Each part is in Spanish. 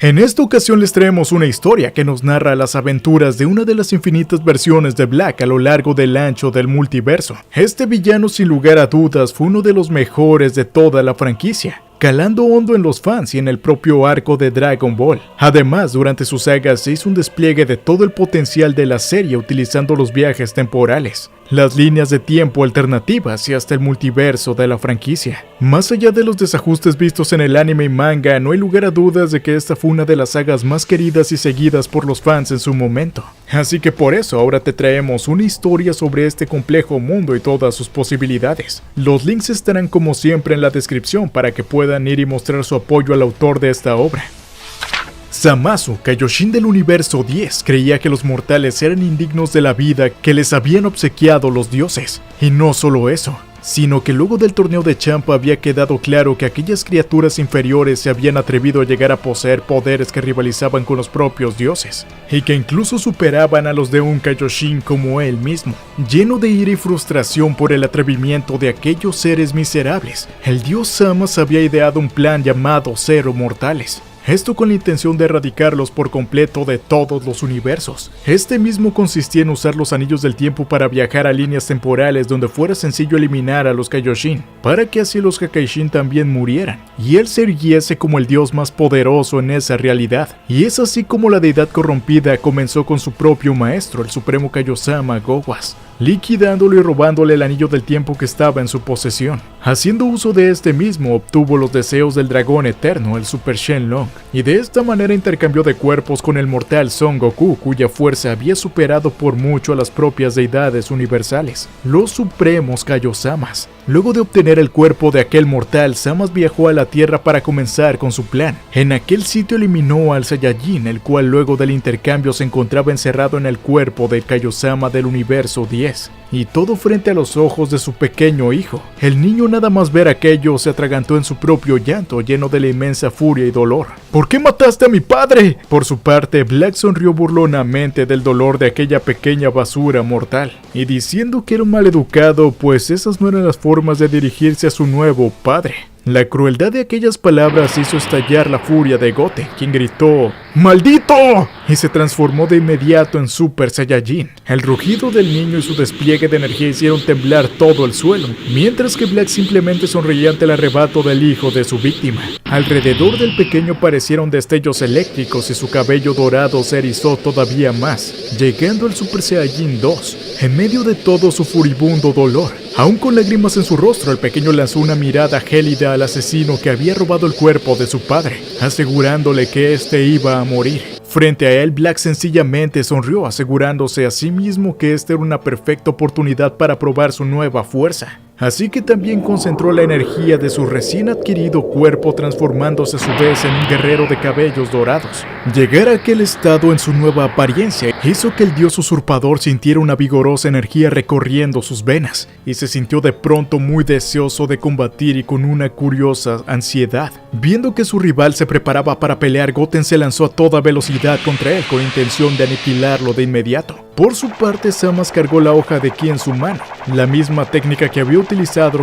En esta ocasión les traemos una historia que nos narra las aventuras de una de las infinitas versiones de Black a lo largo del ancho del multiverso. Este villano sin lugar a dudas fue uno de los mejores de toda la franquicia, calando hondo en los fans y en el propio arco de Dragon Ball. Además, durante su saga se hizo un despliegue de todo el potencial de la serie utilizando los viajes temporales, las líneas de tiempo alternativas y hasta el multiverso de la franquicia. Más allá de los desajustes vistos en el anime y manga, no hay lugar a dudas de que esta fue una de las sagas más queridas y seguidas por los fans en su momento. Así que por eso ahora te traemos una historia sobre este complejo mundo y todas sus posibilidades. Los links estarán como siempre en la descripción para que puedan ir y mostrar su apoyo al autor de esta obra. Zamasu, Kaioshin del universo 10, creía que los mortales eran indignos de la vida que les habían obsequiado los dioses. Y no solo eso, sino que luego del torneo de Champa había quedado claro que aquellas criaturas inferiores se habían atrevido a llegar a poseer poderes que rivalizaban con los propios dioses, y que incluso superaban a los de un Kaioshin como él mismo. Lleno de ira y frustración por el atrevimiento de aquellos seres miserables, el dios Zamasu había ideado un plan llamado Zero Mortales. Esto con la intención de erradicarlos por completo de todos los universos. Este mismo consistía en usar los anillos del tiempo para viajar a líneas temporales donde fuera sencillo eliminar a los Kaioshin, para que así los Kakaishin también murieran, y él se erguiese como el dios más poderoso en esa realidad. Y es así como la deidad corrompida comenzó con su propio maestro, el supremo Kaiosama Gowas, liquidándolo y robándole el anillo del tiempo que estaba en su posesión. Haciendo uso de este mismo, obtuvo los deseos del dragón eterno, el Super Shenlong, y de esta manera intercambió de cuerpos con el mortal Son Goku, cuya fuerza había superado por mucho a las propias deidades universales, los supremos Kaiosamas. Luego de obtener el cuerpo de aquel mortal, Zamasu viajó a la Tierra para comenzar con su plan. En aquel sitio eliminó al Saiyajin, el cual luego del intercambio se encontraba encerrado en el cuerpo del Kaiosama del universo 10. Y todo frente a los ojos de su pequeño hijo. El niño nada más ver aquello se atragantó en su propio llanto, lleno de la inmensa furia y dolor. ¿Por qué mataste a mi padre? Por su parte, Black sonrió burlonamente del dolor de aquella pequeña basura mortal, y diciendo que era un maleducado, pues esas no eran las formas de dirigirse a su nuevo padre. La crueldad de aquellas palabras hizo estallar la furia de Goten, quien gritó ¡Maldito! Y se transformó de inmediato en Super Saiyajin. El rugido del niño y su despliegue de energía hicieron temblar todo el suelo, mientras que Black simplemente sonreía ante el arrebato del hijo de su víctima. Alrededor del pequeño parecieron destellos eléctricos y su cabello dorado se erizó todavía más, llegando al Super Saiyajin 2, en medio de todo su furibundo dolor. Aún con lágrimas en su rostro, el pequeño lanzó una mirada gélida al asesino que había robado el cuerpo de su padre, asegurándole que éste iba a morir. Frente a él, Black sencillamente sonrió, asegurándose a sí mismo que esta era una perfecta oportunidad para probar su nueva fuerza. Así que también concentró la energía de su recién adquirido cuerpo, transformándose a su vez en un guerrero de cabellos dorados. Llegar a aquel estado en su nueva apariencia hizo que el dios usurpador sintiera una vigorosa energía recorriendo sus venas, y se sintió de pronto muy deseoso de combatir y con una curiosa ansiedad. Viendo que su rival se preparaba para pelear, Goten se lanzó a toda velocidad contra él con intención de aniquilarlo de inmediato. Por su parte, Zamasu cargó la hoja de ki en su mano, la misma técnica que había utilizado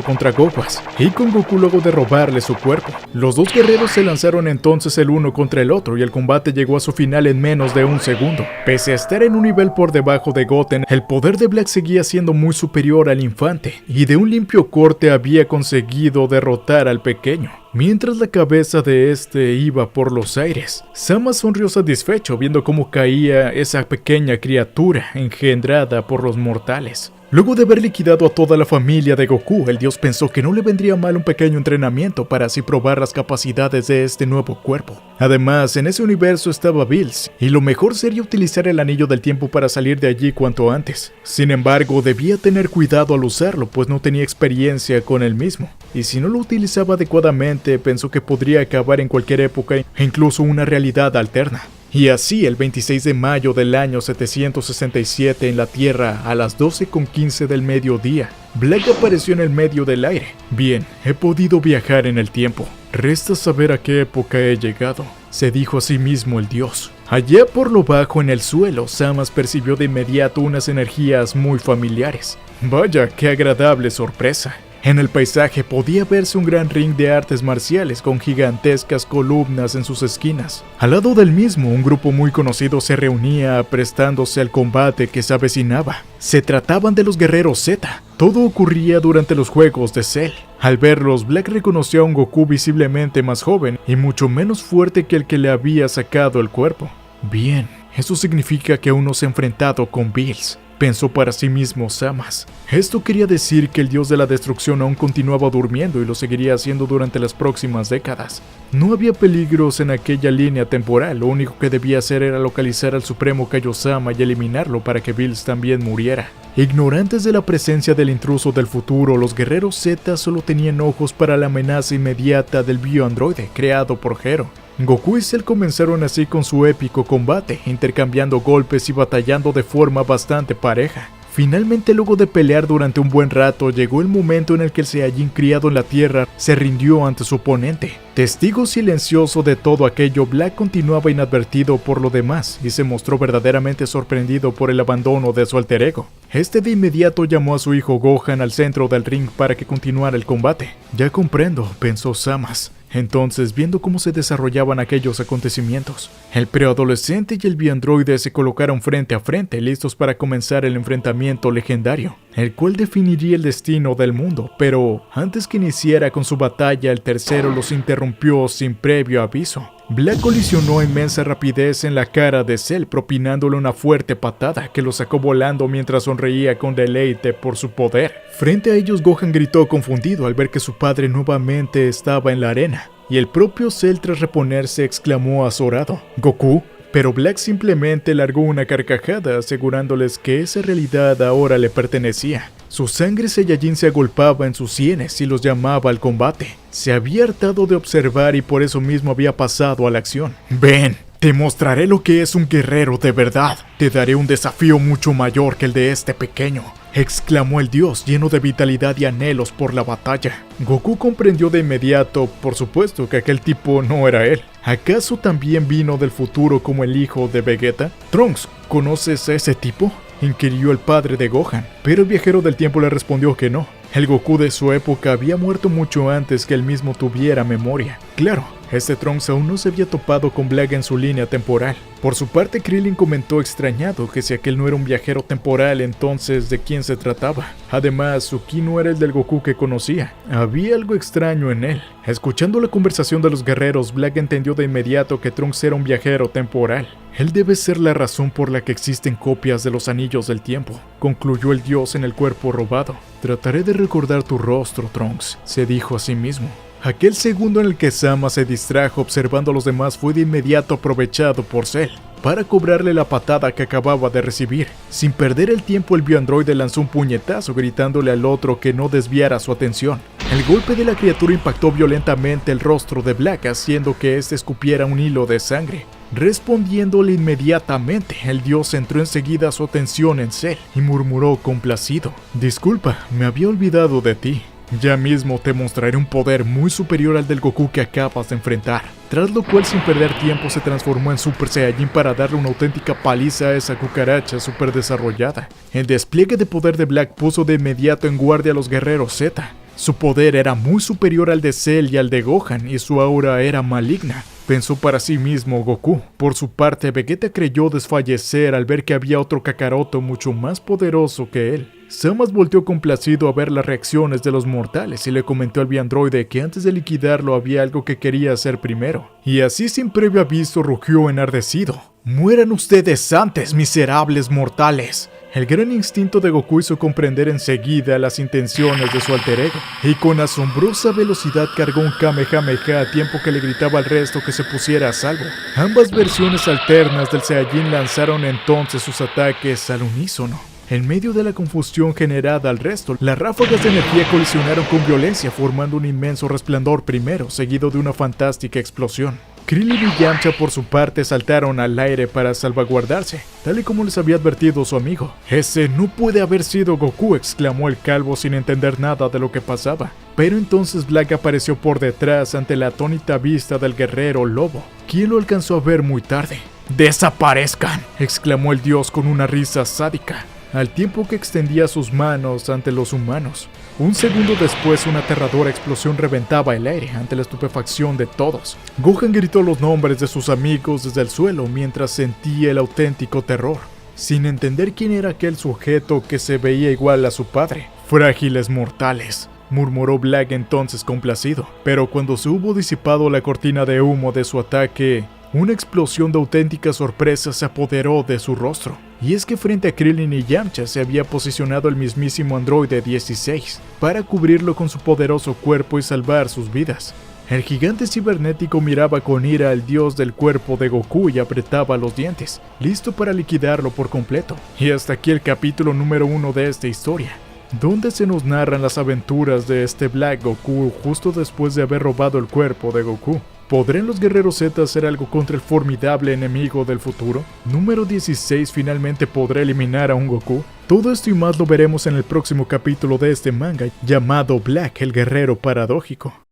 contra Gowas, y con Goku luego de robarle su cuerpo. Los dos guerreros se lanzaron entonces el uno contra el otro y el combate llegó a su final en menos de un segundo. Pese a estar en un nivel por debajo de Goten, el poder de Black seguía siendo muy superior al infante, y de un limpio corte había conseguido derrotar al pequeño. Mientras la cabeza de este iba por los aires, Zamasu sonrió satisfecho viendo cómo caía esa pequeña criatura engendrada por los mortales. Luego de haber liquidado a toda la familia de Goku, el dios pensó que no le vendría mal un pequeño entrenamiento para así probar las capacidades de este nuevo cuerpo. Además, en ese universo estaba Bills, y lo mejor sería utilizar el anillo del tiempo para salir de allí cuanto antes. Sin embargo, debía tener cuidado al usarlo, pues no tenía experiencia con el mismo, y si no lo utilizaba adecuadamente, pensó que podría acabar en cualquier época e incluso una realidad alterna. Y así, el 26 de mayo del año 767 en la Tierra, a las 12:15 del mediodía, Black apareció en el medio del aire. Bien, he podido viajar en el tiempo. Resta saber a qué época he llegado, se dijo a sí mismo el dios. Allá por lo bajo en el suelo, Zamasu percibió de inmediato unas energías muy familiares. Vaya, qué agradable sorpresa. En el paisaje podía verse un gran ring de artes marciales con gigantescas columnas en sus esquinas. Al lado del mismo, un grupo muy conocido se reunía prestándose al combate que se avecinaba. Se trataban de los guerreros Z. Todo ocurría durante los juegos de Cell. Al verlos, Black reconoció a un Goku visiblemente más joven y mucho menos fuerte que el que le había sacado el cuerpo. Bien, eso significa que aún no se ha enfrentado con Bills, pensó para sí mismo Zamasu. Esto quería decir que el dios de la destrucción aún continuaba durmiendo y lo seguiría haciendo durante las próximas décadas. No había peligros en aquella línea temporal, lo único que debía hacer era localizar al supremo Kaiosama y eliminarlo para que Bills también muriera. Ignorantes de la presencia del intruso del futuro, los guerreros Z solo tenían ojos para la amenaza inmediata del bioandroide creado por Gero. Goku y Cell comenzaron así con su épico combate, intercambiando golpes y batallando de forma bastante pareja. Finalmente, luego de pelear durante un buen rato, llegó el momento en el que el Saiyajin criado en la Tierra se rindió ante su oponente. Testigo silencioso de todo aquello, Black continuaba inadvertido por lo demás y se mostró verdaderamente sorprendido por el abandono de su alter ego. Este de inmediato llamó a su hijo Gohan al centro del ring para que continuara el combate. Ya comprendo, pensó Zamasu. Entonces, viendo cómo se desarrollaban aquellos acontecimientos, el preadolescente y el biandroide se colocaron frente a frente, listos para comenzar el enfrentamiento legendario, el cual definiría el destino del mundo. Pero antes que iniciara con su batalla, el tercero los interrumpió sin previo aviso. Black colisionó a inmensa rapidez en la cara de Cell, propinándole una fuerte patada que lo sacó volando mientras sonreía con deleite por su poder. Frente a ellos, Gohan gritó confundido al ver que su padre nuevamente estaba en la arena, y el propio Cell, tras reponerse, exclamó azorado: «¿Goku?». Pero Black simplemente largó una carcajada, asegurándoles que esa realidad ahora le pertenecía. Su sangre Saiyajin se agolpaba en sus sienes y los llamaba al combate. Se había hartado de observar y por eso mismo había pasado a la acción. «Ven, te mostraré lo que es un guerrero de verdad. Te daré un desafío mucho mayor que el de este pequeño», exclamó el dios, lleno de vitalidad y anhelos por la batalla. Goku comprendió de inmediato, por supuesto, que aquel tipo no era él. ¿Acaso también vino del futuro como el hijo de Vegeta? «Trunks, ¿conoces a ese tipo?», inquirió el padre de Gohan, pero el viajero del tiempo le respondió que no. El Goku de su época había muerto mucho antes que él mismo tuviera memoria. Claro, este Trunks aún no se había topado con Black en su línea temporal. Por su parte, Krillin comentó extrañado que si aquel no era un viajero temporal, entonces ¿de quién se trataba? Además, su ki no era el del Goku que conocía. Había algo extraño en él. Escuchando la conversación de los guerreros, Black entendió de inmediato que Trunks era un viajero temporal. Él debe ser la razón por la que existen copias de los anillos del tiempo, concluyó el dios en el cuerpo robado. Trataré de recordar tu rostro, Trunks, se dijo a sí mismo. Aquel segundo en el que Zamasu se distrajo observando a los demás fue de inmediato aprovechado por Cell para cobrarle la patada que acababa de recibir. Sin perder el tiempo, el bioandroide lanzó un puñetazo gritándole al otro que no desviara su atención. El golpe de la criatura impactó violentamente el rostro de Black, haciendo que éste escupiera un hilo de sangre. Respondiéndole inmediatamente, el dios centró enseguida su atención en Cell y murmuró complacido: «Disculpa, me había olvidado de ti. Ya mismo te mostraré un poder muy superior al del Goku que acabas de enfrentar». Tras lo cual, sin perder tiempo, se transformó en Super Saiyajin para darle una auténtica paliza a esa cucaracha super desarrollada. El despliegue de poder de Black puso de inmediato en guardia a los guerreros Z. Su poder era muy superior al de Cell y al de Gohan, y su aura era maligna, pensó para sí mismo Goku. Por su parte, Vegeta creyó desfallecer al ver que había otro Kakaroto mucho más poderoso que él. Zamasu volteó complacido a ver las reacciones de los mortales y le comentó al biandroide que antes de liquidarlo había algo que quería hacer primero. Y así, sin previo aviso, rugió enardecido: «¡Mueran ustedes antes, miserables mortales!». El gran instinto de Goku hizo comprender enseguida las intenciones de su alter ego, y con asombrosa velocidad cargó un Kamehameha a tiempo que le gritaba al resto que se pusiera a salvo. Ambas versiones alternas del Saiyajin lanzaron entonces sus ataques al unísono. En medio de la confusión generada al resto, las ráfagas de energía colisionaron con violencia, formando un inmenso resplandor primero, seguido de una fantástica explosión. Krillin y Yamcha por su parte saltaron al aire para salvaguardarse, tal y como les había advertido su amigo. «Ese no puede haber sido Goku», exclamó el calvo sin entender nada de lo que pasaba. Pero entonces Black apareció por detrás ante la atónita vista del guerrero lobo, quien lo alcanzó a ver muy tarde. «¡Desaparezcan!», exclamó el dios con una risa sádica, al tiempo que extendía sus manos ante los humanos. Un segundo después, una aterradora explosión reventaba el aire ante la estupefacción de todos. Gohan gritó los nombres de sus amigos desde el suelo mientras sentía el auténtico terror, sin entender quién era aquel sujeto que se veía igual a su padre. Frágiles mortales, murmuró Black entonces complacido, pero cuando se hubo disipado la cortina de humo de su ataque, una explosión de auténtica sorpresa se apoderó de su rostro. Y es que frente a Krillin y Yamcha se había posicionado el mismísimo androide 16 para cubrirlo con su poderoso cuerpo y salvar sus vidas. El gigante cibernético miraba con ira al dios del cuerpo de Goku y apretaba los dientes, listo para liquidarlo por completo. Y hasta aquí el capítulo número 1 de esta historia, donde se nos narran las aventuras de este Black Goku justo después de haber robado el cuerpo de Goku. ¿Podrán los guerreros Z hacer algo contra el formidable enemigo del futuro? Número 16 finalmente podrá eliminar a un Goku. Todo esto y más lo veremos en el próximo capítulo de este manga llamado Black, el guerrero paradójico.